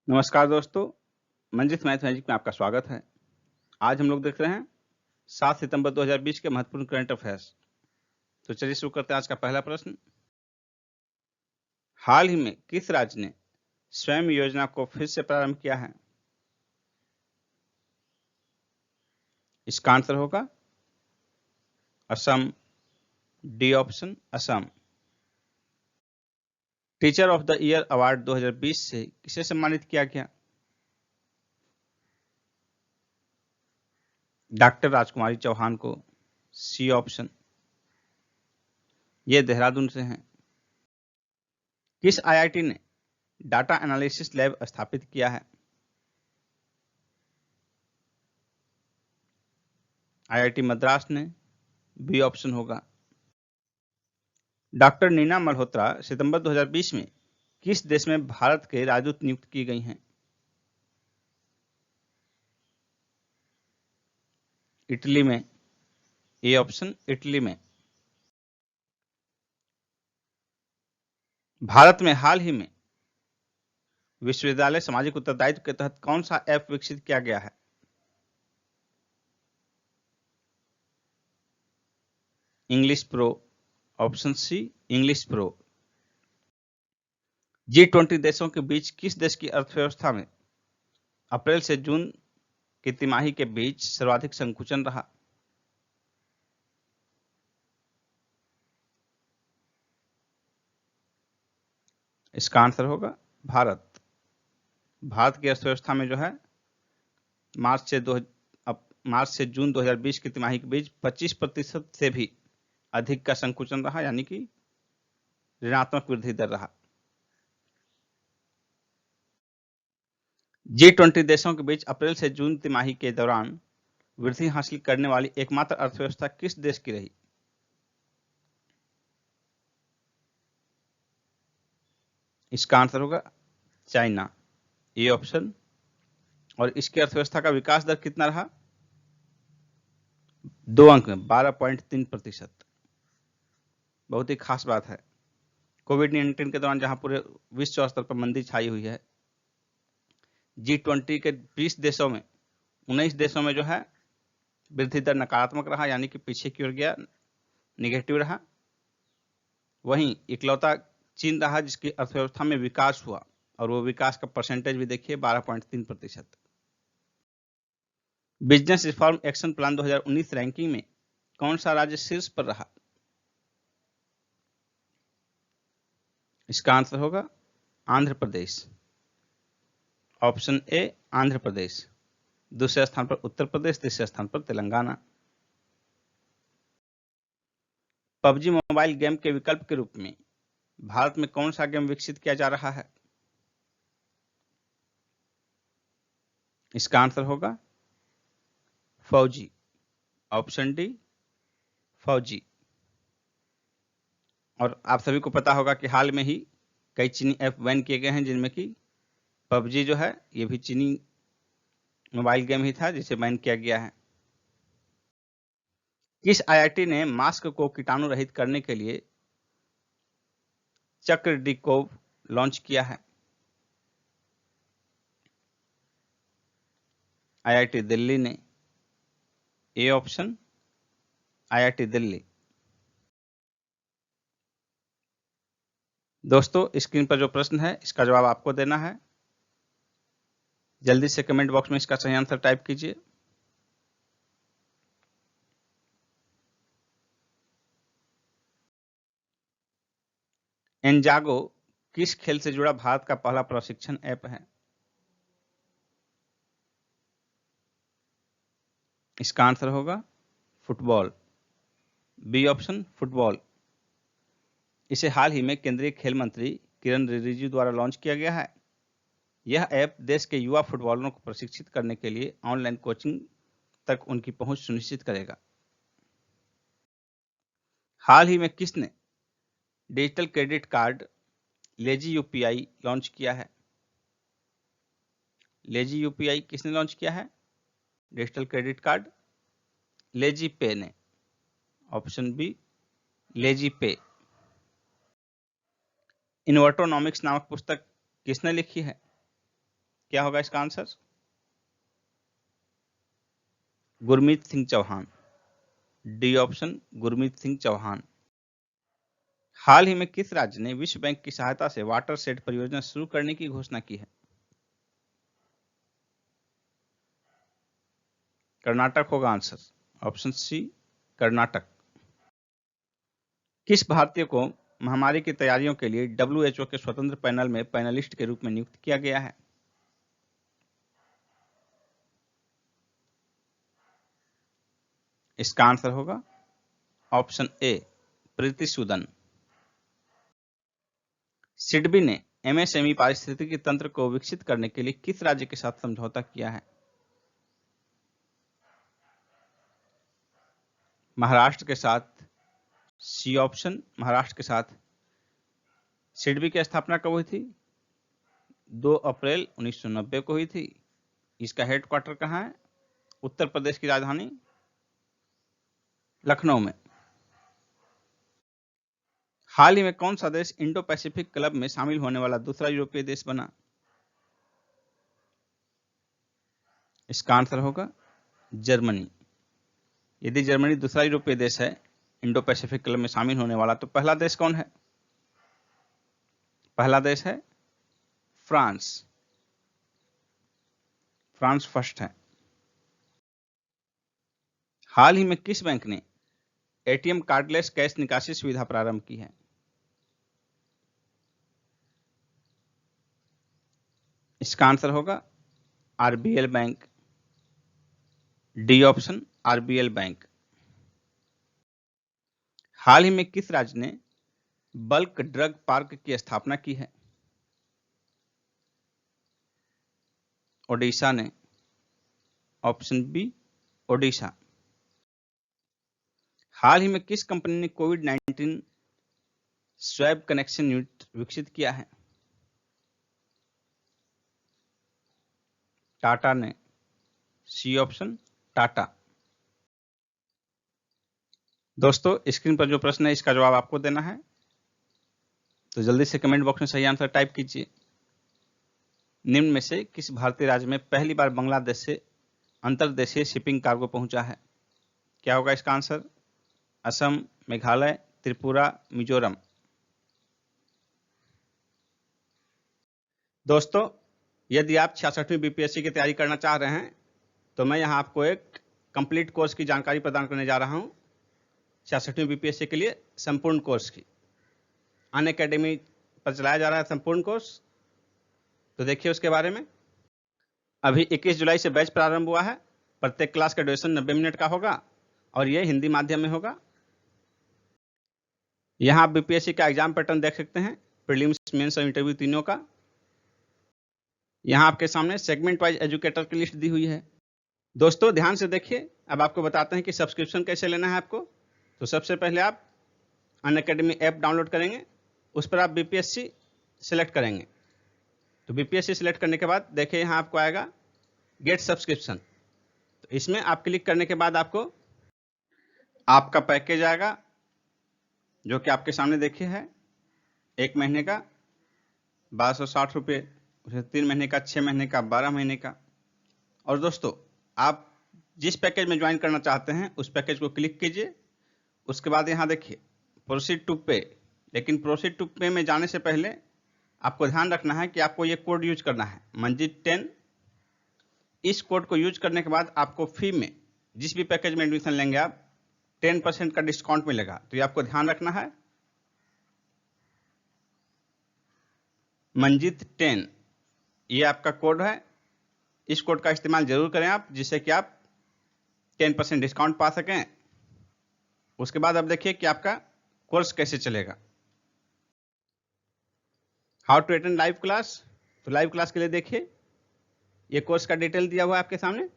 नमस्कार दोस्तों, Manjit math magic में आपका स्वागत है। आज हम लोग देख रहे हैं 7 सितंबर 2020 के महत्वपूर्ण करंट अफेयर्स। तो चलिए शुरू करते हैं आज का पहला प्रश्न। हाल ही में किस राज्य ने स्वयं योजना को फिर से प्रारंभ किया है? इसका आंसर होगा Assam. D option Assam. Teacher of the year award 2020 से किसे सम्मानित किया गया? डॉक्टर राजकुमारी चौहान को। C option. ये देहरादून से हैं। किस आईआईटी ने डाटा एनालिसिस लैब स्थापित किया है? आईआईटी मद्रास ने। बी ऑप्शन होगा। डॉक्टर नीना मल्होत्रा सितंबर 2020 में किस देश में भारत के राजदूत नियुक्त की गई हैं? इटली में। ए ऑप्शन इटली में। भारत में हाल ही में विश्वविद्यालय सामाजिक उत्तरदायित्व के तहत कौन सा ऐप विकसित किया गया है? English pro. Option C English pro. G20 देशों के बीच किस देश की अर्थव्यवस्था में अप्रैल से जून की तिमाही के बीच सर्वाधिक संकुचन रहा? इसका आंसर होगा भारत। भारत की अर्थव्यवस्था में जो है मार्च से जून 2020 की तिमाही के बीच 25% से भी अधिक का संकुचन रहा, यानी कि ऋणात्मक वृद्धि दर रहा। G20 देशों के बीच अप्रैल से जून तिमाही के दौरान वृद्धि हासिल करने वाली एकमात्र अर्थव्यवस्था किस देश की रही? इसका आंसर होगा चाइना। A option. और इसकी अर्थव्यवस्था का विकास दर कितना रहा? 2 अंक में 12.3%। बहुत ही खास बात है। कोविड-19 के दौरान जहां पूरे विश्व स्तर पर मंदी छाई हुई है, G20 के 20 देशों में 19 देशों में जो है वृद्धि दर नकारात्मक रहा, यानी कि पीछे की ओर गया, निगेटिव रहा। वहीं इकलौता चीन रहा जिसकी अर्थव्यवस्था में विकास हुआ, और वो विकास का परसेंटेज भी देखिए 12.3%। Business reform action plan 2019 ranking में कौन सा राज्य शीर्ष पर रहा? इसका आंसर होगा आंध्र प्रदेश। Option A Andhra Pradesh. दूसरे स्थान पर उत्तर प्रदेश, तीसरे स्थान पर तेलंगाना। पबजी मोबाइल गेम के विकल्प के रूप में भारत में कौन सा गेम विकसित किया जा रहा है? इसका आंसर होगा फौजी। ऑप्शन डी फौजी। और आप सभी को पता होगा कि हाल में ही कई चीनी ऐप बैन किए गए हैं, जिनमें कि पबजी जो है ये भी चीनी मोबाइल गेम ही था जिसे बैन किया गया है। किस आईआईटी ने मास्क को कीटाणु रहित करने के लिए चक्रडिकोव लॉन्च किया है? आईआईटी दिल्ली ने। A option IIT Delhi. दोस्तों, स्क्रीन पर जो प्रश्न है इसका जवाब आपको देना है। जल्दी से कमेंट बॉक्स में इसका सही आंसर टाइप कीजिए। एनजागो किस खेल से जुड़ा भारत का पहला प्रशिक्षण ऐप है? इसका आंसर होगा फुटबॉल। B option football. इसे हाल ही में केंद्रीय खेल मंत्री किरण रिजिजू द्वारा लॉन्च किया गया है। यह ऐप देश के युवा फुटबॉलरों को प्रशिक्षित करने के लिए ऑनलाइन कोचिंग तक उनकी पहुंच सुनिश्चित करेगा। हाल ही में किसने digital credit card lazy UPI launch किया है? लेजी यूपीआई किसने लॉन्च किया है? डिजिटल क्रेडिट कार्ड लेजी पे ने। ऑप्शन बी लेजी पे। इन्वर्टोनॉमिक्स नामक पुस्तक किसने लिखी है? क्या होगा इसका answer? Gurmeet Singh Chauhan. D option, Gurmeet Singh Chauhan. हाल ही में किस राज्य ने विश्व बैंक की सहायता से वाटर शेड परियोजना शुरू करने की घोषणा की है? कर्नाटक होगा आंसर, ऑप्शन सी कर्नाटक। किस भारतीय को महामारी की तैयारियों के लिए WHO के स्वतंत्र पैनल में पैनलिस्ट के रूप में नियुक्त किया गया है? इसका आंसर होगा ऑप्शन ए प्रीति सूदन। सिडबी ने MSME पारिस्थितिकी तंत्र को विकसित करने के लिए किस राज्य के साथ समझौता किया है? महाराष्ट्र के साथ। सी ऑप्शन, महाराष्ट्र के साथ। सिडबी की स्थापना कब हुई थी? 2 अप्रैल 1990 को हुई थी। इसका हेडक्वार्टर कहाँ है? उत्तर प्रदेश की राजधानी लखनऊ में। हाल ही में कौन सा देश इंडो पैसिफिक क्लब में शामिल होने वाला दूसरा यूरोपीय देश बना? इसका आंसर होगा जर्मनी। यदि जर्मनी दूसरा यूरोपीय देश है इंडो पैसिफिक क्लब में शामिल होने वाला, तो पहला देश कौन है? पहला देश है फ्रांस। फ्रांस फर्स्ट है। हाल ही में किस बैंक ने ATM कार्डलेस कैश निकासी सुविधा प्रारंभ की है? इसका आंसर होगा RBL bank. D option, RBL bank. हाल ही में किस राज्य ने बल्क ड्रग पार्क की स्थापना की है? ओडिशा ने। Option B Odisha. हाल ही में किस कंपनी ने कोविड-19 स्वैब कनेक्शन यूनिट विकसित किया है? टाटा ने। C option Tata. दोस्तों, स्क्रीन पर जो प्रश्न है इसका जवाब आपको देना है, तो जल्दी से कमेंट बॉक्स में सही आंसर टाइप कीजिए। निम्न में से किस भारतीय राज्य में पहली बार बांग्लादेश से अंतर्देशीय शिपिंग कार्गो पहुंचा है? क्या होगा इसका आंसर? असम, मेघालय, त्रिपुरा, मिजोरम। दोस्तों, यदि आप 66वीं BPSC की तैयारी करना चाह रहे हैं तो मैं यहां आपको एक कंप्लीट कोर्स की जानकारी प्रदान करने जा रहा हूं। 66वीं BPSC के लिए संपूर्ण कोर्स की अनअकैडमी पर चलाया जा रहा है संपूर्ण कोर्स। तो देखिए उसके बारे में। अभी 21 जुलाई से बैच प्रारंभ हुआ है। प्रत्येक क्लास का ड्यूरेशन 90 मिनट का होगा और यह हिंदी माध्यम में होगा। यहाँ आप BPSC का एग्जाम पैटर्न देख सकते हैं, प्रीलिम्स, मेंस और इंटरव्यू तीनों का। यहाँ आपके सामने सेगमेंट वाइज एजुकेटर की लिस्ट दी हुई है। दोस्तों ध्यान से देखिए, अब आपको बताते हैं कि सब्सक्रिप्शन कैसे लेना है आपको। तो सबसे पहले आप अनअकैडमी ऐप डाउनलोड करेंगे, उस पर आप BPSC सिलेक्ट करेंगे। तो BPSC सिलेक्ट करने के बाद देखिए यहाँ आपको आएगा गेट सब्सक्रिप्शन। तो इसमें आप क्लिक करने के बाद आपको आपका पैकेज आएगा, जो कि आपके सामने देखिए है 1 महीने का 1260 रुपये, 3 महीने का, 6 महीने का, 12 महीने का। और दोस्तों, आप जिस पैकेज में ज्वाइन करना चाहते हैं उस पैकेज को क्लिक कीजिए। उसके बाद यहाँ देखिए प्रोसीड टू पे। लेकिन प्रोसीड टू पे में जाने से पहले आपको ध्यान रखना है कि आपको ये कोड यूज करना है, मंजित 10। इस कोड को यूज करने के बाद आपको फी में, जिस भी पैकेज में एडमिशन लेंगे आप, 10% का डिस्काउंट मिलेगा। तो ये आपको ध्यान रखना है, मंजित 10 ये आपका कोड है। इस कोड का इस्तेमाल जरूर करें आप, जिससे कि आप 10% डिस्काउंट पा सकें। उसके बाद अब देखिए कि आपका कोर्स कैसे चलेगा। How to attend live class. तो लाइव क्लास के लिए देखिए ये कोर्स का डिटेल दिया हुआ है आपके सामने,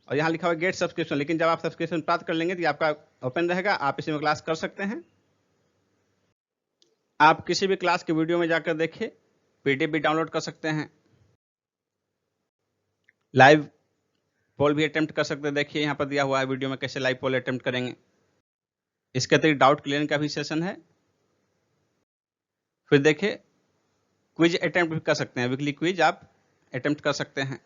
और यहाँ लिखा हुआ है गेट सब्सक्रिप्शन। लेकिन जब आप सब्सक्रिप्शन प्राप्त कर लेंगे तो ये आपका ओपन रहेगा, आप इसी में क्लास कर सकते हैं। आप किसी भी क्लास के वीडियो में जाकर देखिए, PDF भी डाउनलोड कर सकते हैं, लाइव पोल भी अटेम्प्ट कर सकते हैं। देखिए यहाँ पर दिया हुआ है वीडियो में कैसे लाइव पोल अटेम्प्ट करेंगे। इसके अतिरिक्त डाउट क्लियरिंग का भी सेशन है। फिर देखिए क्विज अटेम्प्ट भी कर सकते हैं, वीकली क्विज आप अटेम्प्ट कर सकते हैं।